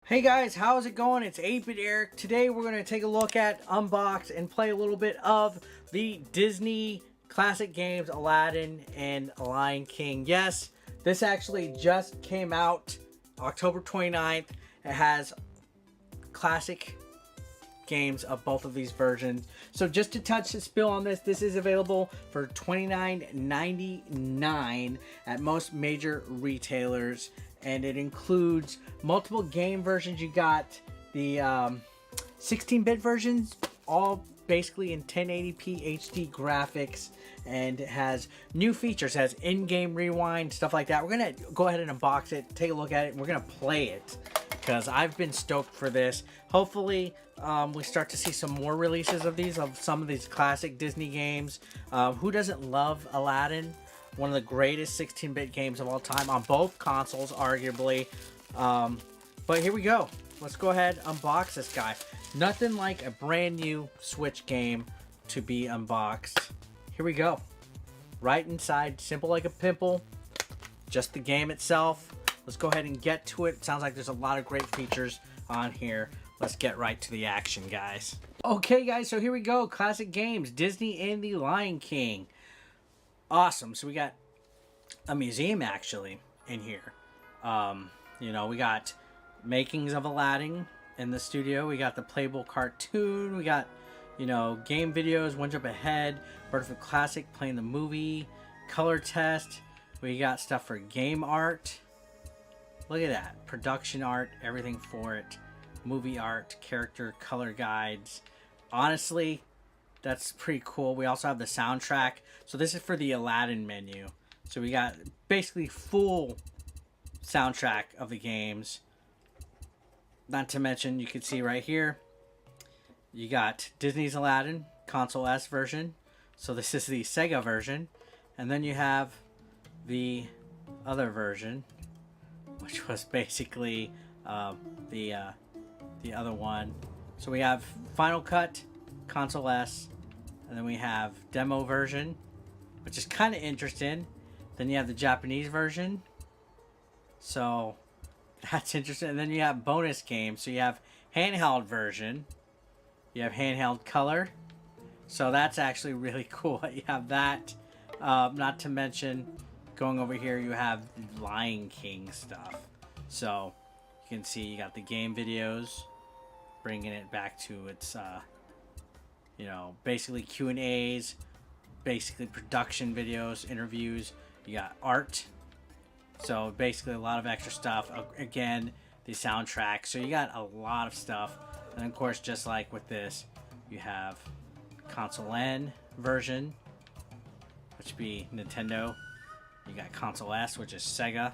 Hey guys, how's it going? It's 8-Bit Eric. Today we're going to take a look at, unbox, and play a little bit of the Disney classic games Aladdin and Lion King. Yes, this actually just came out October 29th. It has classic games of both of these versions. So just to touch the spill on this, this is available for $29.99 at most major retailers. And it includes multiple game versions. You got the 16-bit versions, all basically in 1080p HD graphics, and it has new features. It has in-game rewind, stuff like that. We're gonna go ahead and unbox it, take a look at it, and we're gonna play it because I've been stoked for this. Hopefully we start to see some more releases of these, of some of these classic Disney games. Who doesn't love Aladdin? One of the greatest 16-bit games of all time on both consoles, arguably. But here we go. Let's go ahead and unbox this guy. Nothing like a brand new Switch game to be unboxed. Here we go. Right inside, simple like a pimple. Just the game itself. Let's go ahead and get to it. Sounds like there's a lot of great features on here. Let's get right to the action, guys. Okay, guys, so here we go. Classic games, Disney and the Lion King. Awesome. So we got a museum actually in here. You know, we got makings of Aladdin in the studio. We got the playable cartoon. We got, you know, game videos, One Jump Ahead, Birth of a Classic, playing the movie, color test. We got stuff for game art. Look at that. Production art, everything for it. Movie art, character, color guides. Honestly, that's pretty cool. We also have the soundtrack. So this is for the Aladdin menu. So we got basically full soundtrack of the games. Not to mention, you can see right here, you got Disney's Aladdin, Console S version. So this is the Sega version. And then you have the other version, which was basically the other one. So we have Final Cut, Console S, and then we have demo version, which is kind of interesting. Then you have the Japanese version, so that's interesting. And then you have bonus games. So you have handheld version, you have handheld color, so that's actually really cool. You have that. Not to mention, going over here, you have Lion King stuff. So you can see you got the game videos, bringing it back to its you know, basically Q&As, basically production videos, interviews. You got art, so basically a lot of extra stuff. Again, the soundtrack. So you got a lot of stuff. And of course, just like with this, you have Console N version, which would be Nintendo. You got Console S, which is Sega.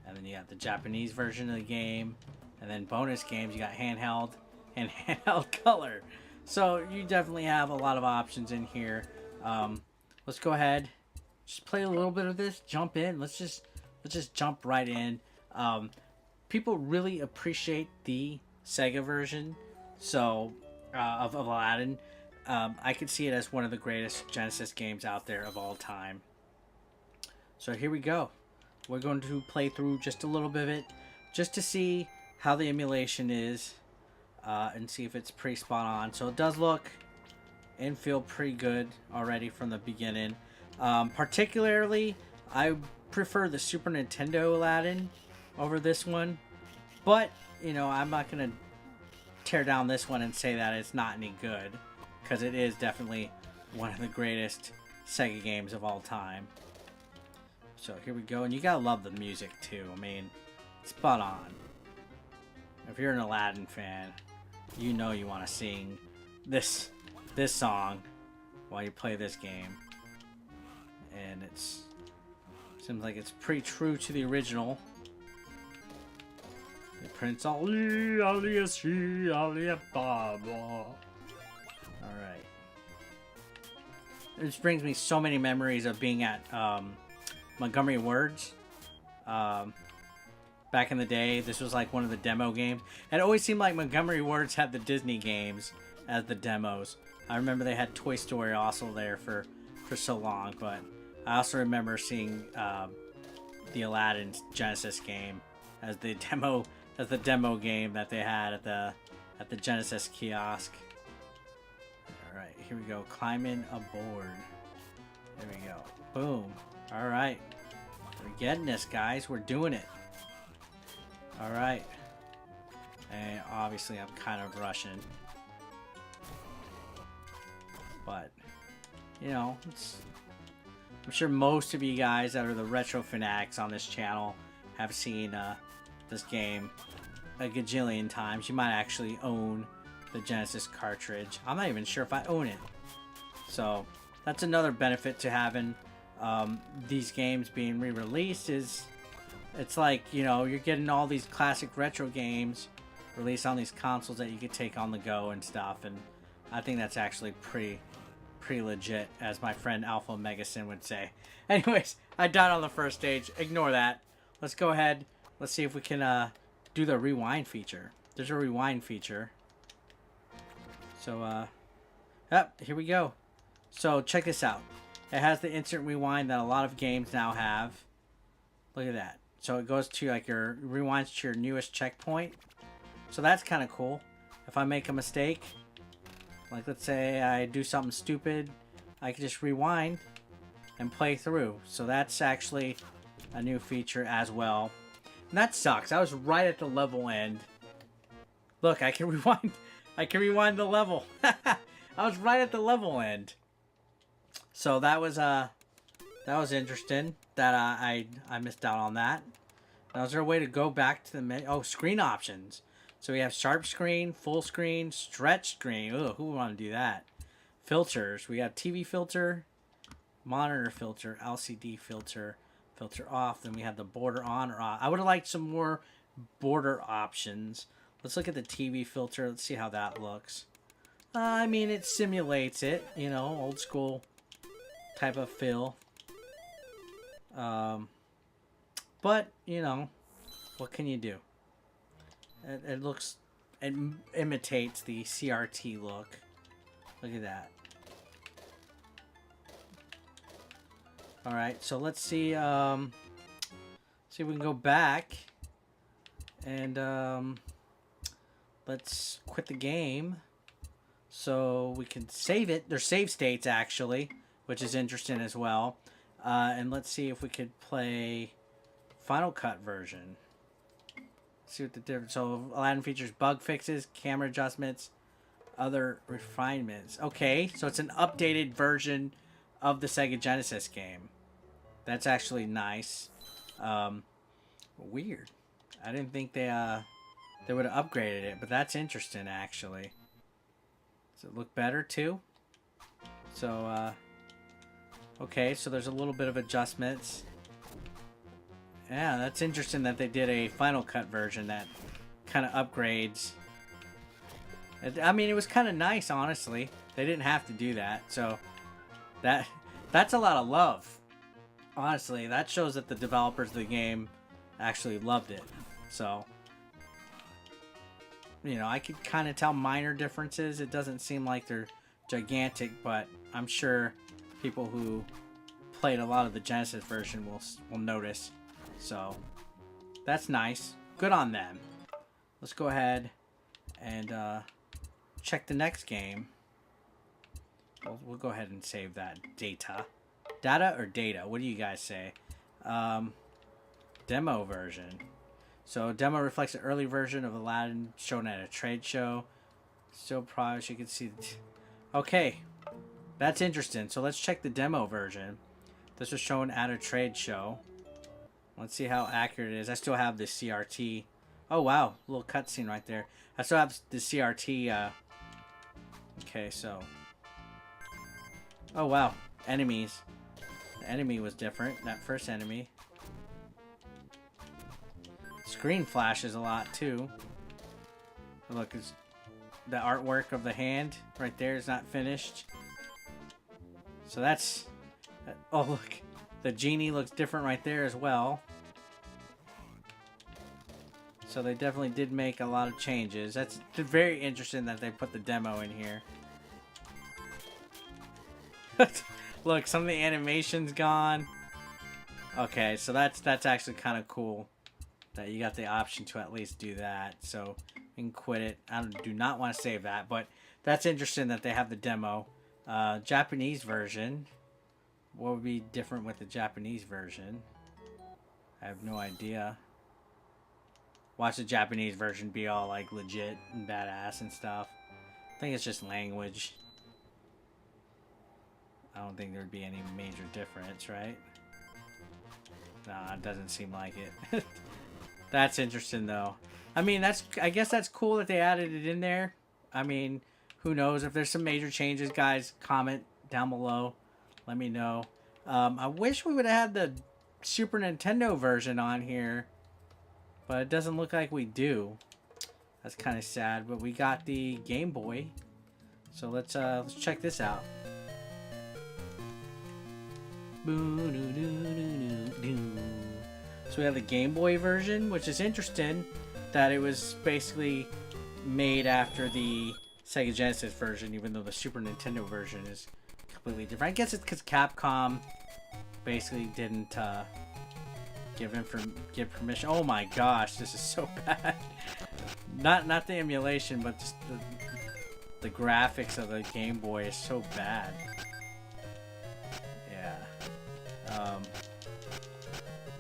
And then you got the Japanese version of the game. And then bonus games, you got handheld and handheld color. So you definitely have a lot of options in here. Let's go ahead, just play a little bit of this. Jump in. Let's just jump right in. People really appreciate the Sega version, so of Aladdin. I could see it as one of the greatest Genesis games out there of all time. So here we go. We're going to play through just a little bit of it, just to see how the emulation is. And see if it's pretty spot on. So it does look and feel pretty good already from the beginning. Particularly, I prefer the Super Nintendo Aladdin over this one. But, you know, I'm not going to tear down this one and say that it's not any good, because it is definitely one of the greatest Sega games of all time. So here we go. And you gotta love the music too. I mean, spot on. If you're an Aladdin fan, you know you want to sing this song while you play this game, and seems like it's pretty true to the original. The Prince Ali, Ali, Ali, Baba. All right. This brings me so many memories of being at Montgomery Words. Back in the day, this was like one of the demo games. It always seemed like Montgomery Words had the Disney games as the demos. I remember they had Toy Story also there for so long, but I also remember seeing the Aladdin Genesis game as the demo as the demo game that they had at the Genesis kiosk. All right, here we go. Climbing aboard. There we go. Boom. All right, we're getting this, guys. We're doing it. All right, and obviously I'm kind of rushing, but you know, I'm sure most of you guys that are the retro fanatics on this channel have seen this game a gajillion times. You might actually own the Genesis cartridge. I'm not even sure if I own it. So that's another benefit to having these games being re-released, is it's like, you know, you're getting all these classic retro games released on these consoles that you could take on the go and stuff, and I think that's actually pretty legit, as my friend Alpha Megasin would say. Anyways, I died on the first stage. Ignore that. Let's go ahead. Let's see if we can do the rewind feature. There's a rewind feature. So, here we go. So, check this out. It has the instant rewind that a lot of games now have. Look at that. So, it goes to, like, rewinds to your newest checkpoint. So, that's kind of cool. If I make a mistake, like, let's say I do something stupid, I can just rewind and play through. So, that's actually a new feature as well. And that sucks. I was right at the level end. Look, I can rewind. I can rewind the level. I was right at the level end. So that was interesting that I missed out on that. Now, is there a way to go back to the menu? Oh, screen options. So we have sharp screen, full screen, stretch screen. Ooh, who would want to do that? Filters. We have TV filter, monitor filter, LCD filter, filter off. Then we have the border on or off. I would have liked some more border options. Let's look at the TV filter. Let's see how that looks. I mean, it simulates it, you know, old school type of feel. But, you know, what can you do? It looks, it imitates the CRT look. Look at that. Alright, so let's see, see if we can go back. And, let's quit the game. So we can save it. There's save states, actually, which is interesting as well. And let's see if we could play Final Cut version. See what the difference. So Aladdin features bug fixes, camera adjustments, other refinements. Okay, so it's an updated version of the Sega Genesis game. That's actually nice. Weird. I didn't think they would have upgraded it, but that's interesting, actually. Does it look better too? So okay, so there's a little bit of adjustments. Yeah, that's interesting that they did a Final Cut version that kind of upgrades. I mean, it was kind of nice, honestly. They didn't have to do that, so that's a lot of love. Honestly, that shows that the developers of the game actually loved it. So, you know, I could kind of tell minor differences. It doesn't seem like they're gigantic, but I'm sure people who played a lot of the Genesis version will notice. So that's nice. Good on them. Let's go ahead and check the next game. We'll go ahead and save that data. Data or data? What do you guys say? Demo version. So demo reflects an early version of Aladdin shown at a trade show. Still progress. You can see. Okay, that's interesting. So let's check the demo version. This was shown at a trade show. Let's see how accurate it is. I still have the CRT. Oh wow, little cutscene right there. I still have the CRT. Okay, so. Oh wow, enemies. The enemy was different. That first enemy. Screen flashes a lot too. Look, it's the artwork of the hand right there is not finished. So that's. Oh look, the genie looks different right there as well. So they definitely did make a lot of changes. That's very interesting that they put the demo in here. Look, some of the animation's gone. Okay, so that's actually kind of cool. that you got the option to at least do that. So you can quit it. I do not want to save that, but that's interesting that they have the demo. Japanese version. What would be different with the Japanese version? I have no idea. Watch the Japanese version be all like legit and badass and stuff. I think it's just language. I don't think there'd be any major difference, right? Nah, it doesn't seem like it. That's interesting though. I mean, I guess that's cool that they added it in there. I mean, who knows if there's some major changes, guys? Comment down below. Let me know. I wish we would have had the Super Nintendo version on here, but it doesn't look like we do. That's kind of sad. But we got the Game Boy, so let's check this out. So we have the Game Boy version, which is interesting that it was basically made after the Sega Genesis version, even though the Super Nintendo version is completely different. I guess it's because Capcom basically didn't give permission. Oh my gosh, this is so bad. Not the emulation, but just the graphics of the Game Boy is so bad.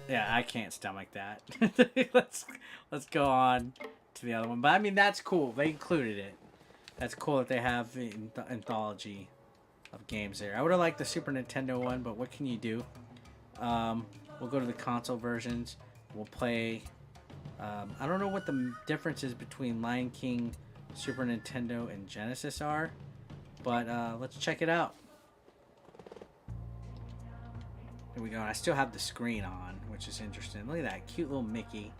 Yeah, I can't stomach that. let's go on to the other one. But I mean, that's cool. They included it. That's cool that they have the anthology of games there. I would have liked the Super Nintendo one, but what can you do? We'll go to the console versions. We'll play. I don't know what the difference is between Lion King, Super Nintendo, and Genesis are, but let's check it out. Here we go. I still have the screen on, which is interesting. Look at that cute little Mickey.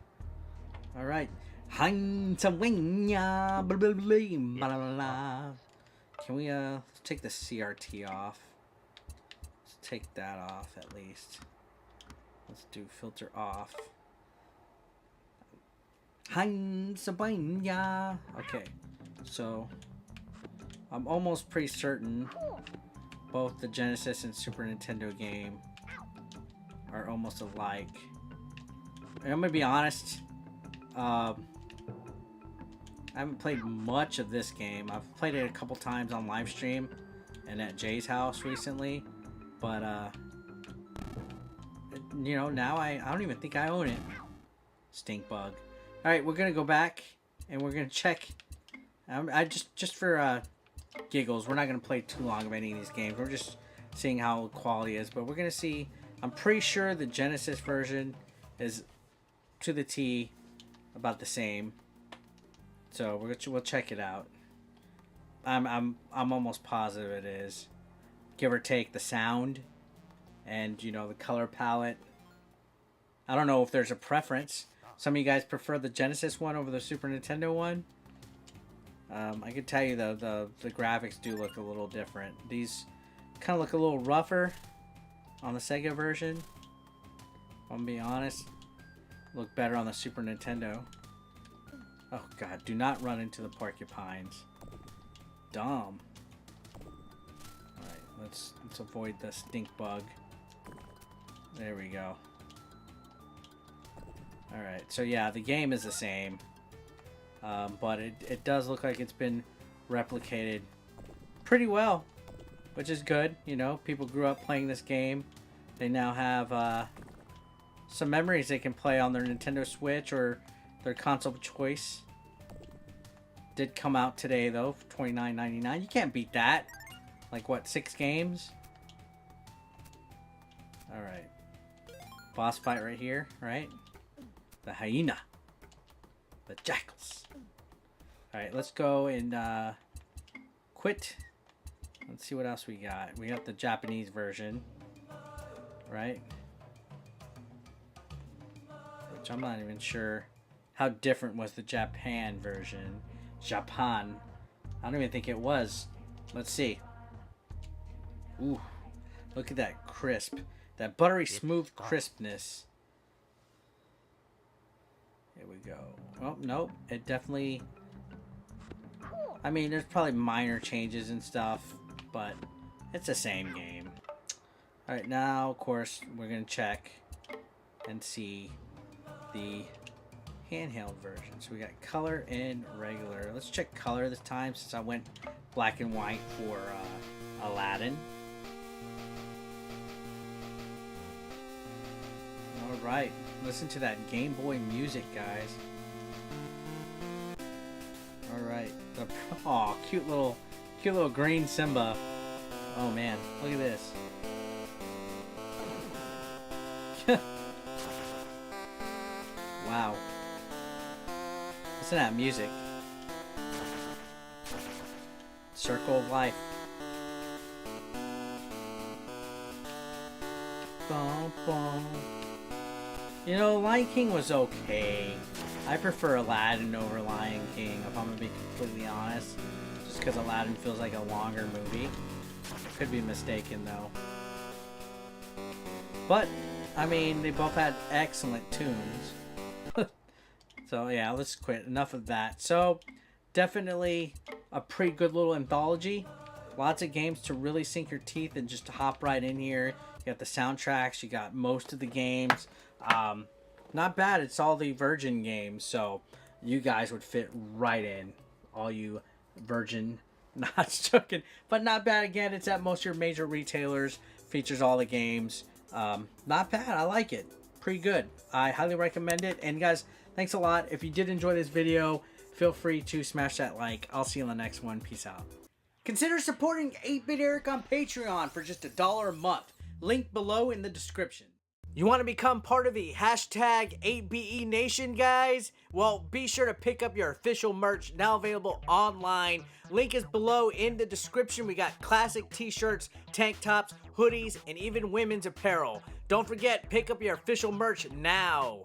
All right. Can we let's take the CRT off? Let's take that off at least. Let's do filter off. Okay. So I'm almost pretty certain both the Genesis and Super Nintendo game are almost alike. And I'm gonna be honest, I haven't played much of this game. I've played it a couple times on live stream and at Jay's house recently, but you know, now I don't even think I own it. Stink bug. All right, we're gonna go back and we're gonna check. I just for giggles, we're not gonna play too long of any of these games. We're just seeing how quality is, but we're gonna see. I'm pretty sure the Genesis version is to the T about the same. So we'll check it out. I'm almost positive it is, give or take the sound, and you know the color palette. I don't know if there's a preference. Some of you guys prefer the Genesis one over the Super Nintendo one. I can tell you the graphics do look a little different. These kind of look a little rougher on the Sega version. I'm gonna be honest, look better on the Super Nintendo. Oh god, do not run into the porcupines. Dumb. Alright, let's avoid the stink bug. There we go. Alright, so yeah, the game is the same. But it does look like it's been replicated pretty well, which is good. You know, people grew up playing this game. They now have some memories they can play on their Nintendo Switch or their console of choice. Did come out today though for $29.99. You can't beat that. Like what, 6 games? Alright. Boss fight right here, right? The hyena. The jackals. Alright, let's go and quit. Let's see what else we got. We got the Japanese version. Right? Which I'm not even sure how different was the Japan version. Japan. I don't even think it was. Let's see. Ooh. Look at that crisp. That buttery smooth crispness. Here we go. Oh, nope. It definitely... I mean, there's probably minor changes and stuff, but it's the same game. Alright, now, of course, we're going to check and see the handheld version. So we got color and regular. Let's check color this time since I went black and white for Aladdin. Alright, listen to that Game Boy music, guys. Alright, oh, cute little green Simba. Oh man, look at this. Wow. Listen to that music. Circle of life. Bum, bum. You know, Lion King was okay. I prefer Aladdin over Lion King, if I'm gonna be completely honest. Just because Aladdin feels like a longer movie. Could be mistaken though. But, I mean, they both had excellent tunes. So yeah, let's quit. Enough of that. So, definitely a pretty good little anthology. Lots of games to really sink your teeth and just to hop right in here. You got the soundtracks, you got most of the games. Not bad, it's all the Virgin games, so you guys would fit right in. All you Virgin, not joking, but not bad. Again, it's at most of your major retailers, features all the games. Not bad, I like it. Pretty good. I highly recommend it. And guys, thanks a lot. If you did enjoy this video, feel free to smash that like. I'll see you in the next one. Peace out. Consider supporting 8-Bit Eric on Patreon for just $1 a month. Link below in the description. You want to become part of the hashtag 8BE Nation, guys? Well, be sure to pick up your official merch, now available online. Link is below in the description. We got classic t-shirts, tank tops, hoodies, and even women's apparel. Don't forget, pick up your official merch now.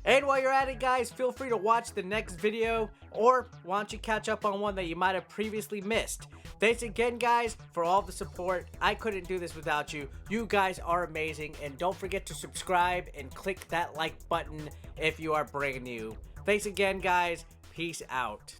And while you're at it, guys, feel free to watch the next video, or why don't you catch up on one that you might have previously missed. Thanks again, guys, for all the support. I couldn't do this without you. You guys are amazing, and don't forget to subscribe and click that like button if you are brand new. Thanks again, guys. Peace out.